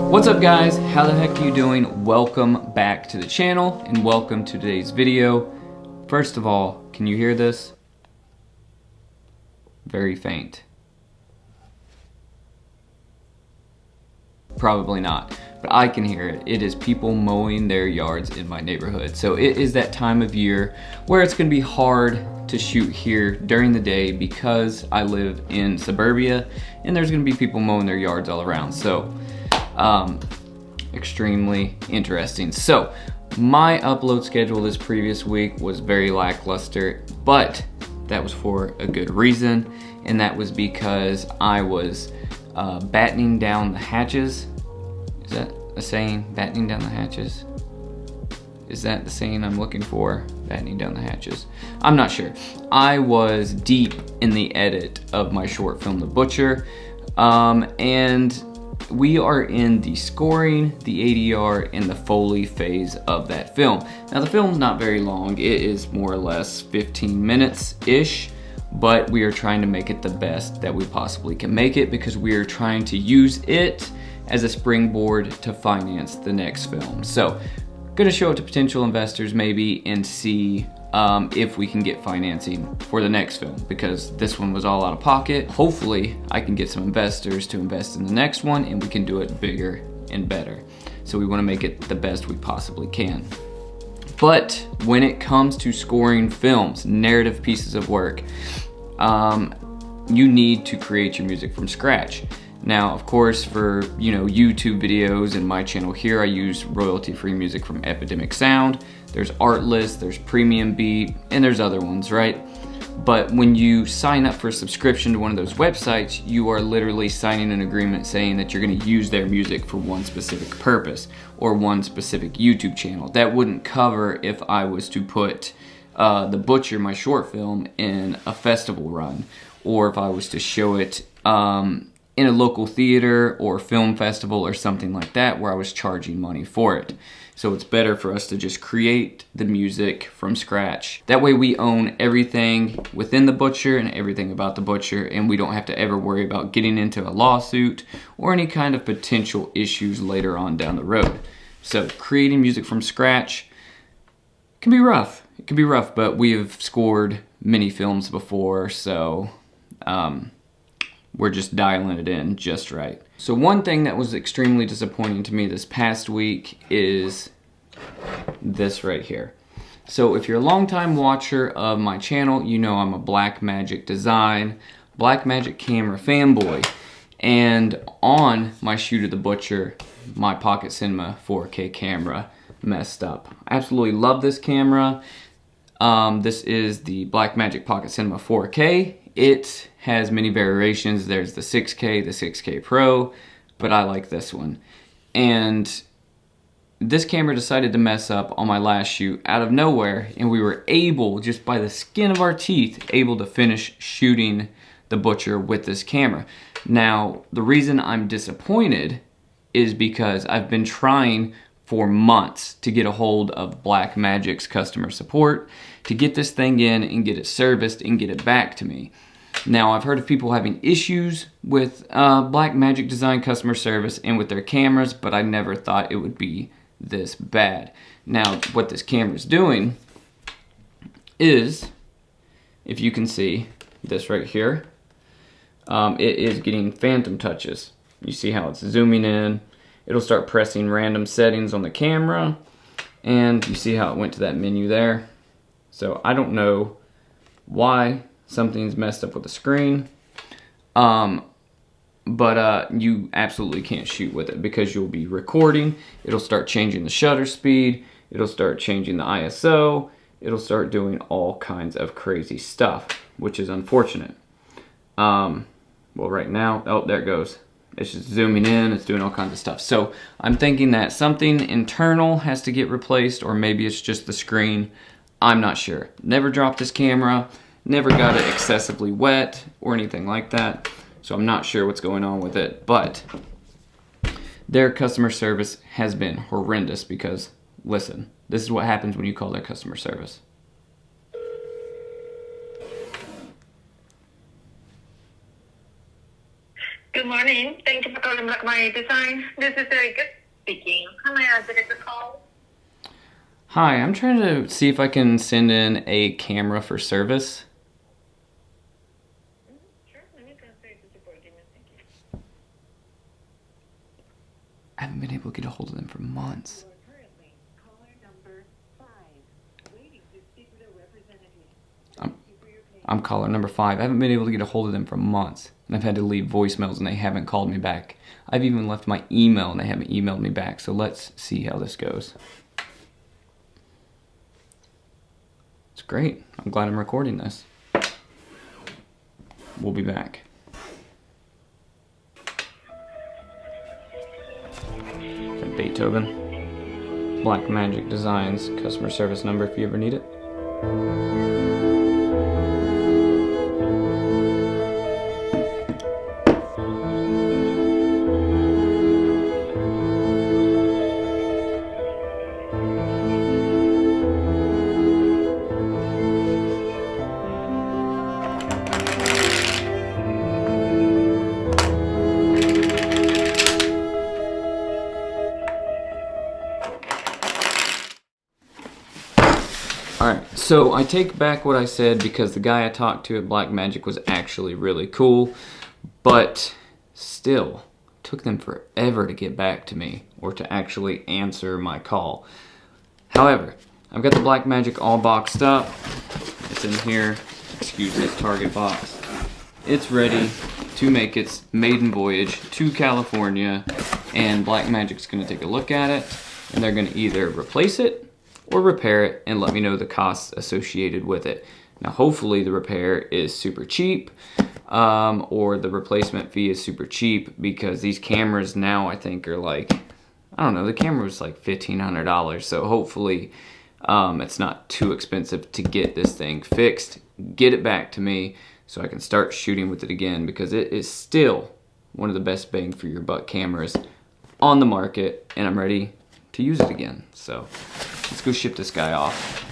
What's up guys, how the heck are you doing? Welcome back to the channel and welcome to today's video. First of all, can you hear this? Very faint. Probably not, but I can hear it. It is people mowing their yards in my neighborhood. So it is that time of year where it's gonna be hard to shoot here during the day because I live in suburbia and there's gonna be people mowing their yards all around. So extremely interesting. So my upload schedule this previous week was very lackluster, but that was for a good reason, and that was because I was battening down the hatches. Is that a saying? Battening down the hatches? Is that the saying I'm looking for? Battening down the hatches. I'm not sure. I was deep in the edit of my short film, The Butcher, and we are in the scoring, the ADR, and the Foley phase of that film. Now the film's not very long. It is more or less 15 minutes-ish, but we are trying to make it the best that we possibly can make it because we are trying to use it as a springboard to finance the next film. So, gonna show it to potential investors maybe and see if we can get financing for the next film, because this one was all out of pocket. Hopefully I can get some investors to invest in the next one and we can do it bigger and better. So we want to make it the best we possibly can. But when it comes to scoring films, narrative pieces of work, you need to create your music from scratch. Now, of course, for YouTube videos and my channel here, I use royalty-free music from Epidemic Sound. There's Artlist, there's Premium Beat, and there's other ones, right? But when you sign up for a subscription to one of those websites, you are literally signing an agreement saying that you're gonna use their music for one specific purpose or one specific YouTube channel. That wouldn't cover if I was to put The Butcher, my short film, in a festival run, or if I was to show it in a local theater or film festival or something like that where I was charging money for it. So it's better for us to just create the music from scratch. That way we own everything within The Butcher and everything about The Butcher, and we don't have to ever worry about getting into a lawsuit or any kind of potential issues later on down the road. So creating music from scratch can be rough. It can be rough, but we have scored many films before, so we're just dialing it in just right. So one thing that was extremely disappointing to me this past week is this right here. So if you're a longtime watcher of my channel, you know I'm a Blackmagic Design, Blackmagic camera fanboy. And on my shoot of The Butcher, my Pocket Cinema 4K camera messed up. I absolutely love this camera. This is the Blackmagic Pocket Cinema 4K. It has many variations. There's the 6K, the 6K Pro, but I like this one. And this camera decided to mess up on my last shoot out of nowhere, and we were able, just by the skin of our teeth, able to finish shooting The Butcher with this camera. Now, the reason I'm disappointed is because I've been trying for months to get a hold of Blackmagic's customer support to get this thing in and get it serviced and get it back to me. Now, I've heard of people having issues with Blackmagic Design customer service and with their cameras, but I never thought it would be this bad. Now, what this camera is doing is, if you can see this right here, it is getting phantom touches. You see how it's zooming in. It'll start pressing random settings on the camera, and you see how it went to that menu there. So I don't know why something's messed up with the screen, but you absolutely can't shoot with it because you'll be recording. It'll start changing the shutter speed. It'll start changing the ISO. It'll start doing all kinds of crazy stuff, which is unfortunate. Well, right now, oh, there it goes. It's just zooming in, it's doing all kinds of stuff. So I'm thinking that something internal has to get replaced, or maybe it's just the screen. I'm not sure. Never dropped this camera, never got it excessively wet or anything like that. So I'm not sure what's going on with it, but their customer service has been horrendous because, listen, this is what happens when you call their customer service. Good morning. Thank you for calling Blackmagic Blackmagic Design. This is Erica speaking. How may I direct the call? Hi, I'm trying to see if I can send in a camera for service. Sure, let me transfer you to support. Give me a second. I haven't been able to get a hold of them for months. You are currently caller number 5, waiting to speak with a representative. Thank you for your patience. I'm caller number 5. I haven't been able to get a hold of them for months. And I've had to leave voicemails and they haven't called me back. I've even left my email and they haven't emailed me back. So let's see how this goes. It's great. I'm glad I'm recording this. We'll be back. Beethoven. Blackmagic Designs customer service number if you ever need it. Alright, so I take back what I said because the guy I talked to at Blackmagic was actually really cool, but still, it took them forever to get back to me or to actually answer my call. However, I've got the Blackmagic all boxed up. It's in here. Excuse this Target box. It's ready to make its maiden voyage to California, and Blackmagic's going to take a look at it, and they're going to either replace it or repair it and let me know the costs associated with it. Now hopefully the repair is super cheap, or the replacement fee is super cheap, because these cameras now I think are like, I don't know, the camera was like $1,500, so hopefully it's not too expensive to get this thing fixed, get it back to me so I can start shooting with it again, because it is still one of the best bang for your buck cameras on the market, and I'm ready to use it again. So let's go ship this guy off.